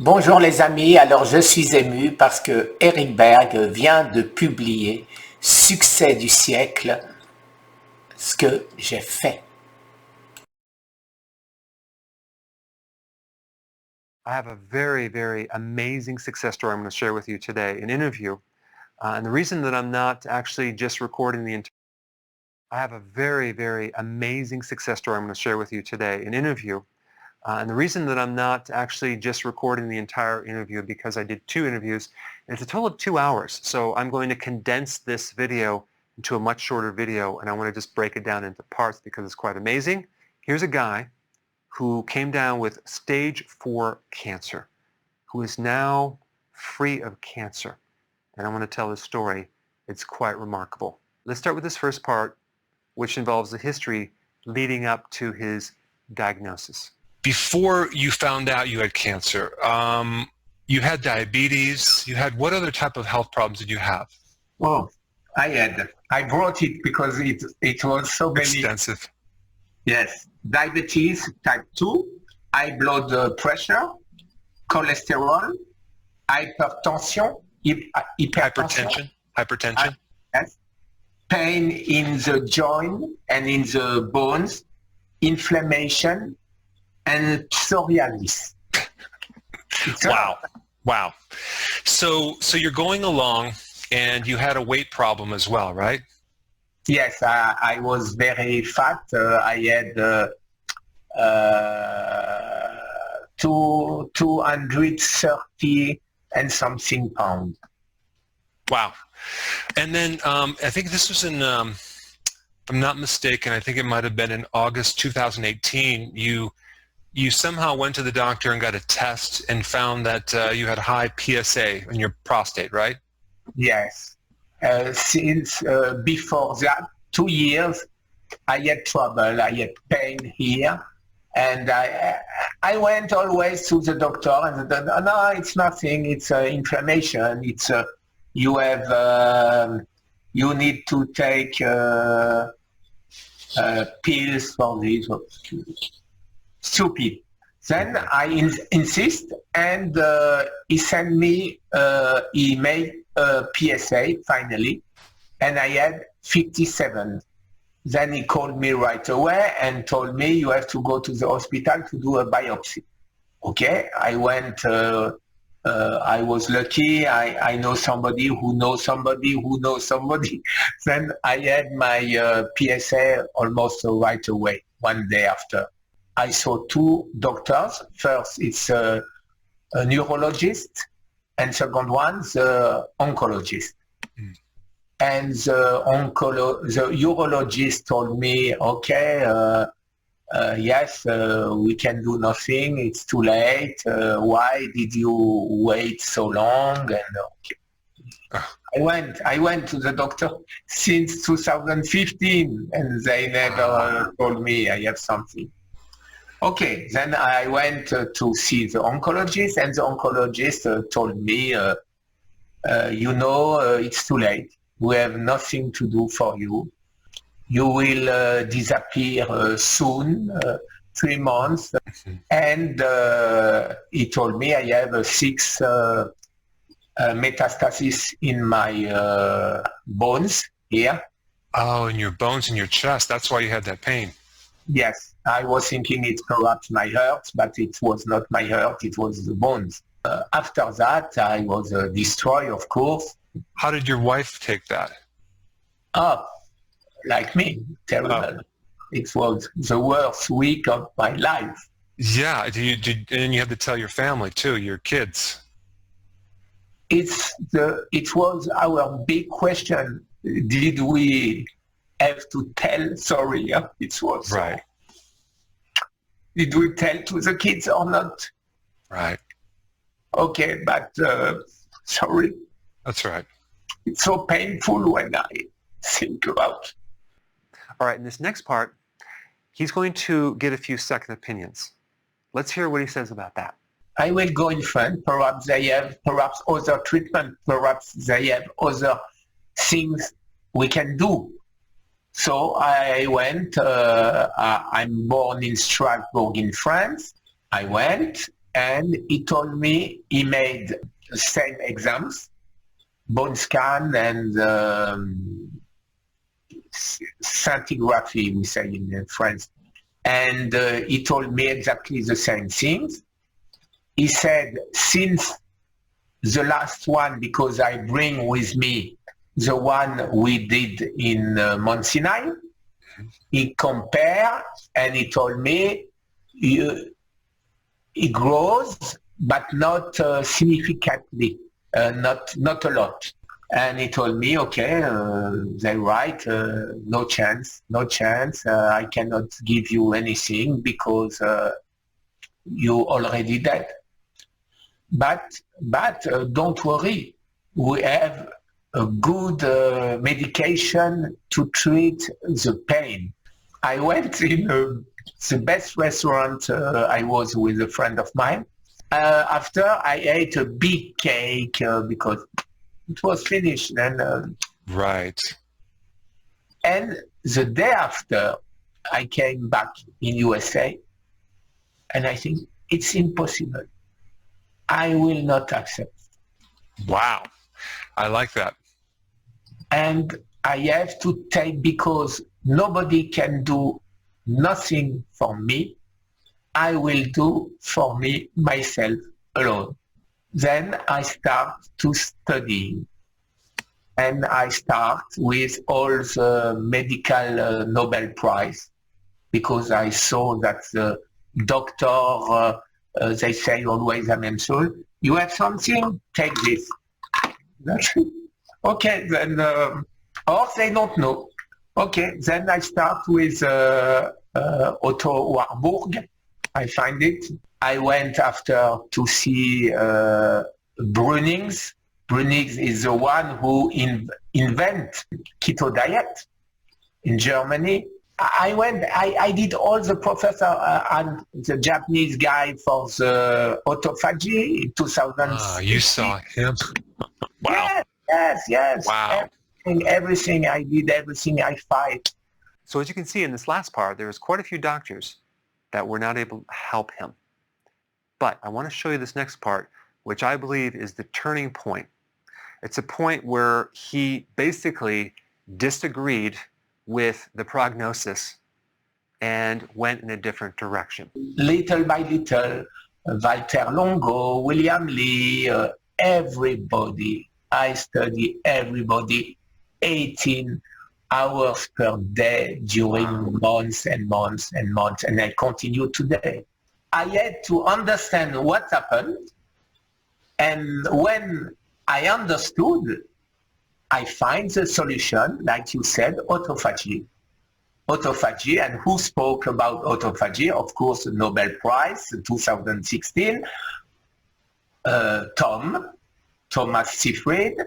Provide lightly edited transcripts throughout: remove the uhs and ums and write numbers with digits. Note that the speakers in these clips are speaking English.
Bonjour les amis, alors je suis ému parce que Eric Berg vient de publier Succès du siècle, ce que j'ai fait. I have a very, very amazing success story I'm going to share with you today, an interview. And the reason that I'm not actually just recording the entire I have a very, very amazing success story I'm going to share with you today, an interview. And the reason that I'm not actually just recording the entire interview because I did two interviews, and it's a total of 2 hours. So I'm going to condense this video into a much shorter video, and I want to just break it down into parts because it's quite amazing. Here's a guy who came down with stage 4 cancer, who is now free of cancer. And I want to tell his story. It's quite remarkable. Let's start with this first part, which involves the history leading up to his diagnosis. Before you found out you had cancer, you had diabetes, you had, what other type of health problems did you have? Well, I brought it because it was so many. Extensive. Yes, diabetes type 2, high blood pressure, cholesterol, hypertension, hypertension. Hypertension. Yes. Pain in the joint and in the bones, inflammation, and psoriasis. Wow. So you're going along and you had a weight problem as well, right? Yes, I was very fat. I had 230 and something pounds. Wow. And then I think this was in, if I'm not mistaken, I think it might have been in August 2018, you somehow went to the doctor and got a test and found that you had high PSA in your prostate, right? Yes. Since before that, 2 years, I had trouble. I had pain here. And I went always to the doctor and the doctor, no, it's nothing. It's inflammation. It's you have you need to take pills for this. Stupid. Then I insist, and he sent me. He made a PSA finally, and I had 57. Then he called me right away and told me you have to go to the hospital to do a biopsy. Okay, I went. I was lucky. I know somebody who knows somebody who knows somebody. Then I had my PSA almost right away, one day after. I saw 2 doctors. First, it's a neurologist, and second one, the oncologist. Mm. And the urologist told me, okay, yes, we can do nothing. It's too late. Why did you wait so long? And okay. I went to the doctor since 2015, and they never told me I have something. Okay, then I went to see the oncologist, and the oncologist told me, it's too late. We have nothing to do for you. You will disappear soon, 3 months. And he told me I have 6 metastases in my bones here. Oh, in your bones in your chest. That's why you had that pain. Yes, I was thinking it perhaps my heart, but it was not my heart, it was the bones. After that, I was destroyed, of course. How did your wife take that? Oh, like me, terrible. Oh. It was the worst week of my life. Yeah, and you had to tell your family too, your kids. It was our big question. Did we have to tell? Sorry, it was right. Did we tell to the kids or not? Right. Okay, but sorry. That's right. It's so painful when I think about. All right, in this next part, he's going to get a few second opinions. Let's hear what he says about that. I will go in front. Perhaps they have other treatment. Perhaps they have other things we can do. So I went. I'm born in Strasbourg in France. I went. and he told me he made the same exams, bone scan and scintigraphy, we say in France. And he told me exactly the same things. He said, since the last one, because I bring with me the one we did in Mount Sinai, he compared and he told me it grows, but not significantly, not a lot. And he told me, okay, they're right, no chance, I cannot give you anything because you already dead. But don't worry, we have a good medication to treat the pain. I went in the best restaurant, I was with a friend of mine. After I ate a big cake because it was finished. And right. And the day after, I came back in USA, and I think it's impossible. I will not accept. Wow, I like that. And I have to take, because nobody can do nothing for me, I will do for me myself alone. Then I start to study, and I start with all the medical Nobel Prize, because I saw that the doctor, they say always the same thing. You have something, take this. Okay, then, or they don't know. Okay, then I start with Otto Warburg. I find it. I went after to see Brunings. Brunings is the one who invent keto diet in Germany. I did all the professor and the Japanese guy for the autophagy in 2000. You saw him? Wow. Yes. Wow. Everything I did, everything I fight. So as you can see in this last part, there was quite a few doctors that were not able to help him. But I want to show you this next part, which I believe is the turning point. It's a point where he basically disagreed with the prognosis and went in a different direction. Little by little, Walter Longo, William Lee, everybody, I study everybody 18 hours per day during months and months and months, and I continue today. I had to understand what happened, and when I understood, I find the solution, like you said, autophagy. Autophagy, and who spoke about autophagy? Of course, the Nobel Prize, 2016, Thomas Seyfried,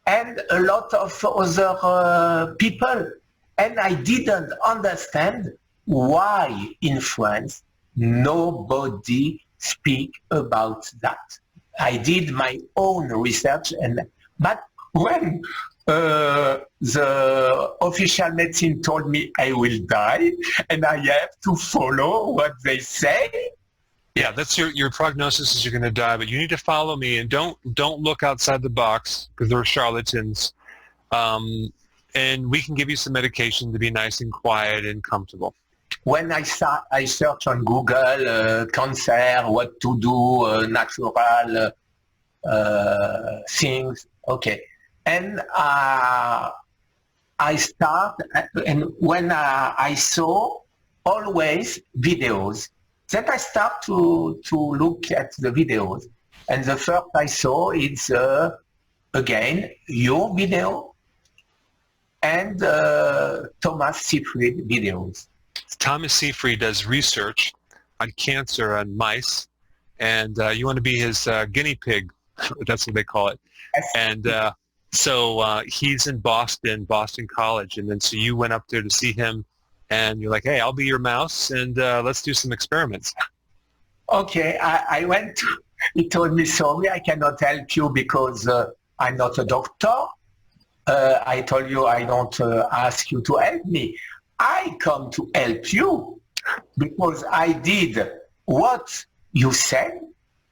and a lot of other people. And I didn't understand why in France nobody speak about that. I did my own research, but when the official medicine told me I will die and I have to follow what they say. Yeah, that's your prognosis is you're going to die, but you need to follow me and don't look outside the box because they're charlatans. And we can give you some medication to be nice and quiet and comfortable. When I search on Google cancer, what to do, natural things, okay. And I start, and when I saw always videos, then I start to look at the videos. And the first I saw is, again, your video and Thomas Seyfried videos. Thomas Seyfried does research on cancer on mice, and you want to be his guinea pig. That's what they call it. And so he's in Boston College, and then so you went up there to see him, and you're like, hey, I'll be your mouse, and let's do some experiments. Okay, I went to, he told me, sorry, I cannot help you because I'm not a doctor. I told you I don't ask you to help me. I come to help you because I did what you said,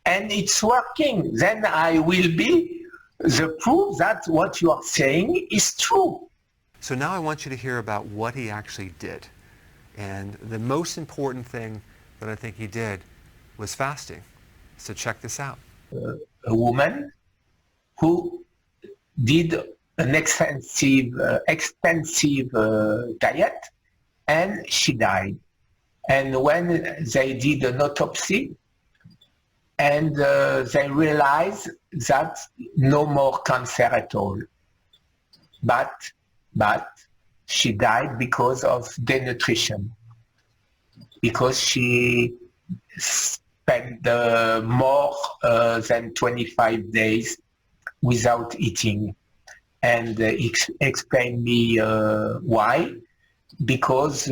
and it's working. Then I will be the proof that what you are saying is true. So now I want you to hear about what he actually did. And the most important thing that I think he did was fasting. So check this out. A woman who did an extensive diet, and she died. And when they did an autopsy, and they realized that no more cancer at all. But she died because of denutrition, because she spent more than 25 days without eating. And explain me why. Because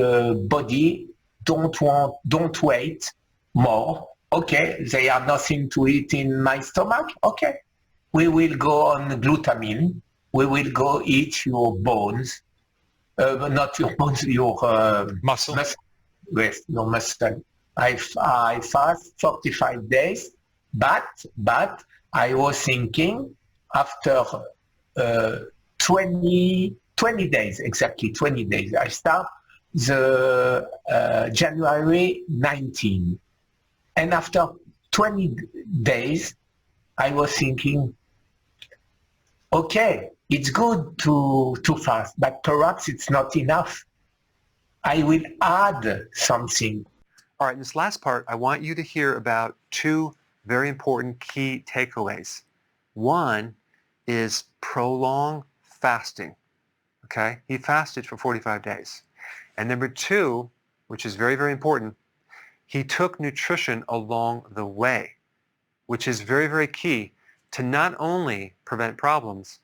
body don't wait more. Okay, they are nothing to eat in my stomach. Okay, we will go on glutamine. We will go eat your bones, not your bones, your Muscle. Yes, your muscle. I fast 45 days, but I was thinking after 20 days, exactly 20 days. I start the January 19. And after 20 days, I was thinking, okay, it's good to fast, but perhaps it's not enough. I will add something. All right, in this last part, I want you to hear about two very important key takeaways. One is prolonged fasting, okay? He fasted for 45 days. And number two, which is very, very important, he took nutrition along the way, which is very, very key to not only prevent problems,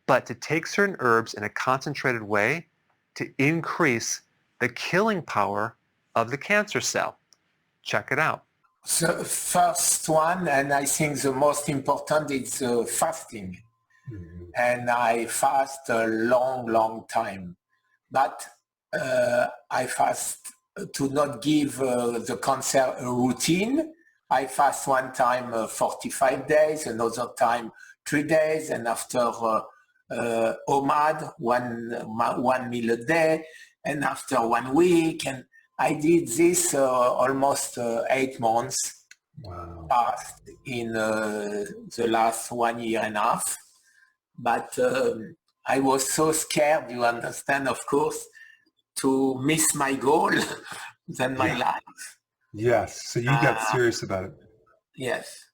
but to take certain herbs in a concentrated way to increase the killing power of the cancer cell. Check it out. The first one, and I think the most important, is fasting. Mm-hmm. And I fast a long time. But I fast to not give the cancer a routine. I fast one time 45 days, another time 3 days, and after OMAD, one meal a day, and after 1 week. And I did this almost 8 months. Wow. Passed in the last 1 year and a half. But I was so scared, you understand, of course, to miss my goal than my life. Yes, so you got serious about it. Yes.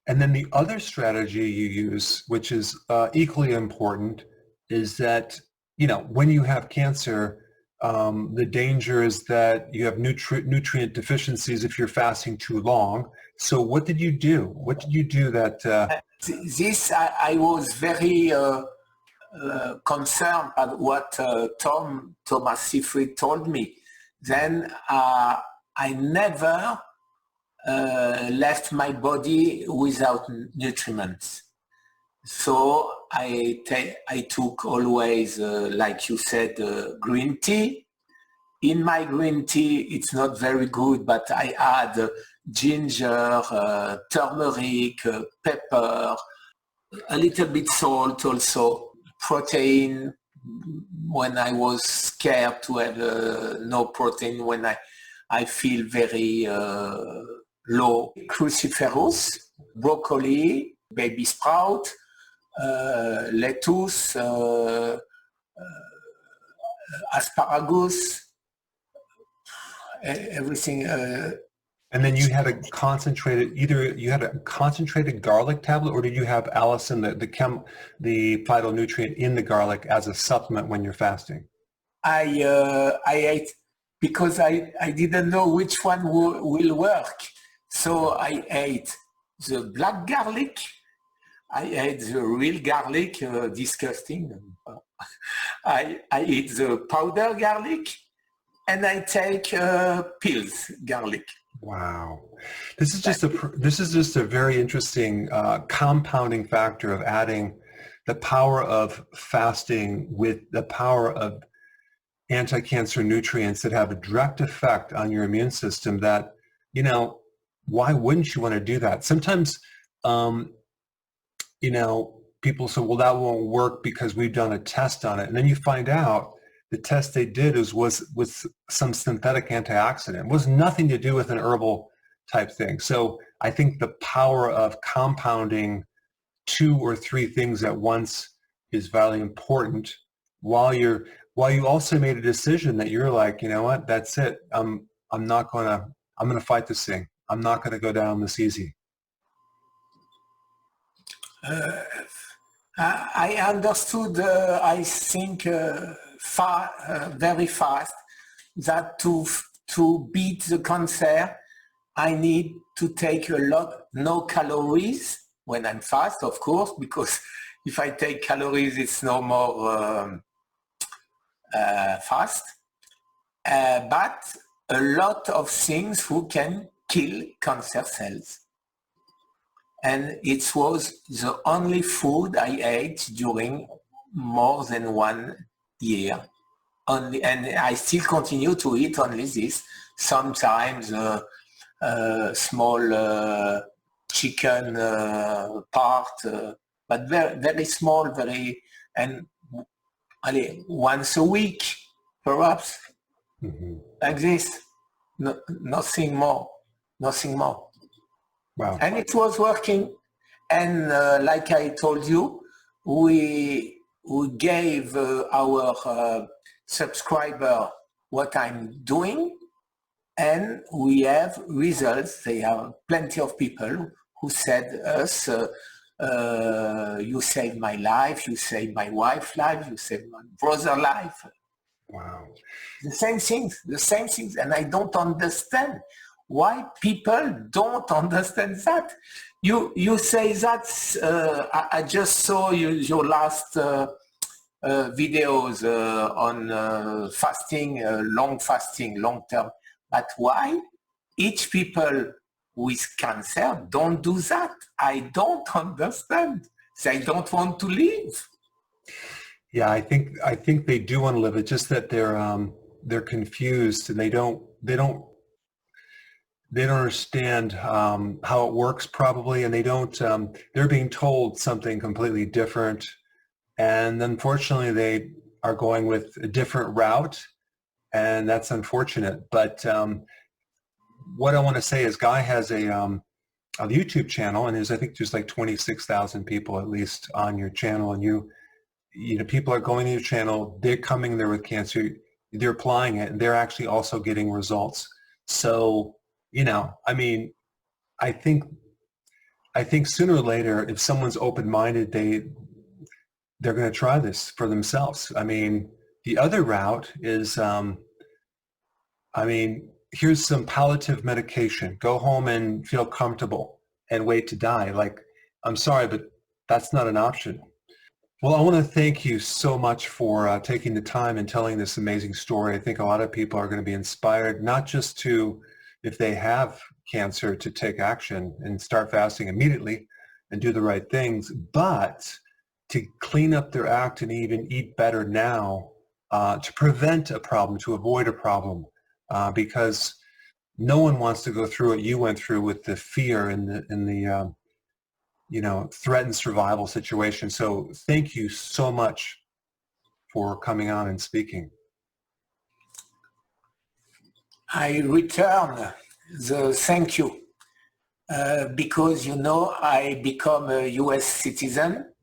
And then the other strategy you use, which is equally important, is that, when you have cancer, the danger is that you have nutrient deficiencies if you're fasting too long. So what did you do? What did you do that... This, I was very concerned about what Thomas Seyfried told me. Then I never left my body without nutriments. So I took always, like you said, green tea. In my green tea, it's not very good, but I add ginger, turmeric, pepper, a little bit salt also, protein when I was scared to have no protein, when I feel very low. Cruciferous, broccoli, baby sprout, lettuce, asparagus, everything. And then you had a concentrated, either you had a concentrated garlic tablet, or did you have Allicin, the phytonutrient in the garlic as a supplement when you're fasting? I ate because I didn't know which one will work. So I ate the black garlic. I ate the real garlic, disgusting. I eat the powder garlic, and I take pills garlic. Wow, this is just a very interesting compounding factor of adding the power of fasting with the power of anti-cancer nutrients that have a direct effect on your immune system. That why wouldn't you want to do that? Sometimes, you know, people say, well, that won't work because we've done a test on it. And then you find out the test they did was with some synthetic antioxidant. It was nothing to do with an herbal type thing. So I think the power of compounding 2 or 3 things at once is very important, while you also made a decision that you're like, you know what, that's it. I'm gonna fight this thing. I'm not gonna go down this easy. I understood, I think, very fast, that to beat the cancer, I need to take no calories when I'm fast, of course, because if I take calories, it's no more fast. But a lot of things who can kill cancer cells. And it was the only food I ate during more than 1 year. And I still continue to eat only this. Sometimes small chicken part, but very, very small, and once a week, perhaps, like this. No, nothing more. Wow. And it was working. And like I told you, we gave our subscriber what I'm doing, and we have results. There are plenty of people who said us, you saved my life, you saved my wife's life, you saved my brother's life. Wow. The same things. And I don't understand why people don't understand that. You say that, I just saw your last videos on fasting, long term. But why each people with cancer don't do that? I don't understand. They don't want to live. Yeah, I think they do want to live. It's just that they're confused, and they don't understand how it works probably, and they don't. They're being told something completely different, and unfortunately, they are going with a different route, and that's unfortunate. But what I want to say is, Guy has a YouTube channel, and I think there's like 26,000 people at least on your channel, and you know, people are going to your channel, they're coming there with cancer, they're applying it, and they're actually also getting results. So, you know, I mean, I think sooner or later, if someone's open-minded, they're going to try this for themselves. I mean, the other route is, I mean, here's some palliative medication. Go home and feel comfortable and wait to die. Like, I'm sorry, but that's not an option. Well, I want to thank you so much for taking the time and telling this amazing story. I think a lot of people are going to be inspired, not just to, if they have cancer, to take action and start fasting immediately and do the right things, but to clean up their act and even eat better now, to prevent a problem, to avoid a problem, because no one wants to go through what you went through with the fear and the you know, threatened survival situation. So thank you so much for coming on and speaking. I return the thank you because, you know, I become a US citizen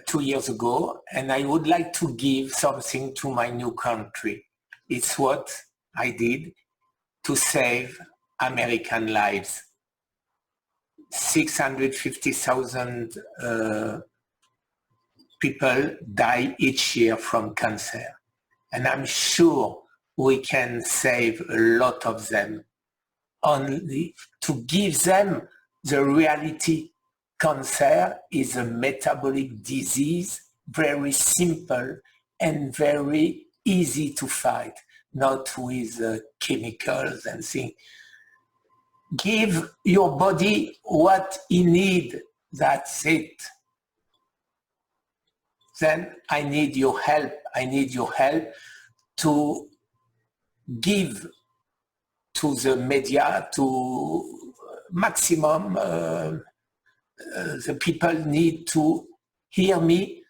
2 years ago, and I would like to give something to my new country. It's what I did to save American lives. 650,000 people die each year from cancer. And I'm sure we can save a lot of them, only to give them the reality. Cancer is a metabolic disease, very simple and very easy to fight, not with chemicals and things. Give your body what it needs, that's it. Then I need your help. I need your help to give to the media, to maximum. The people need to hear me.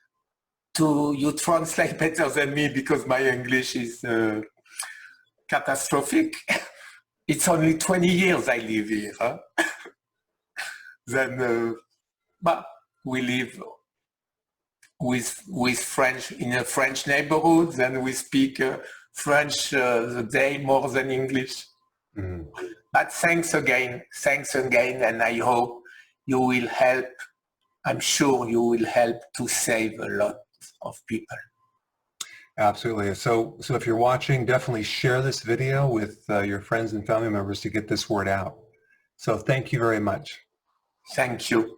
You translate better than me because my English is catastrophic. It's only 20 years I live here. Huh? Then, but we live with French in a French neighborhood. Then we speak French the day more than English. Mm. But thanks again, and I hope you will help. I'm sure you will help to save a lot of people. Absolutely. So if you're watching, definitely share this video with your friends and family members to get this word out. So thank you very much. Thank you.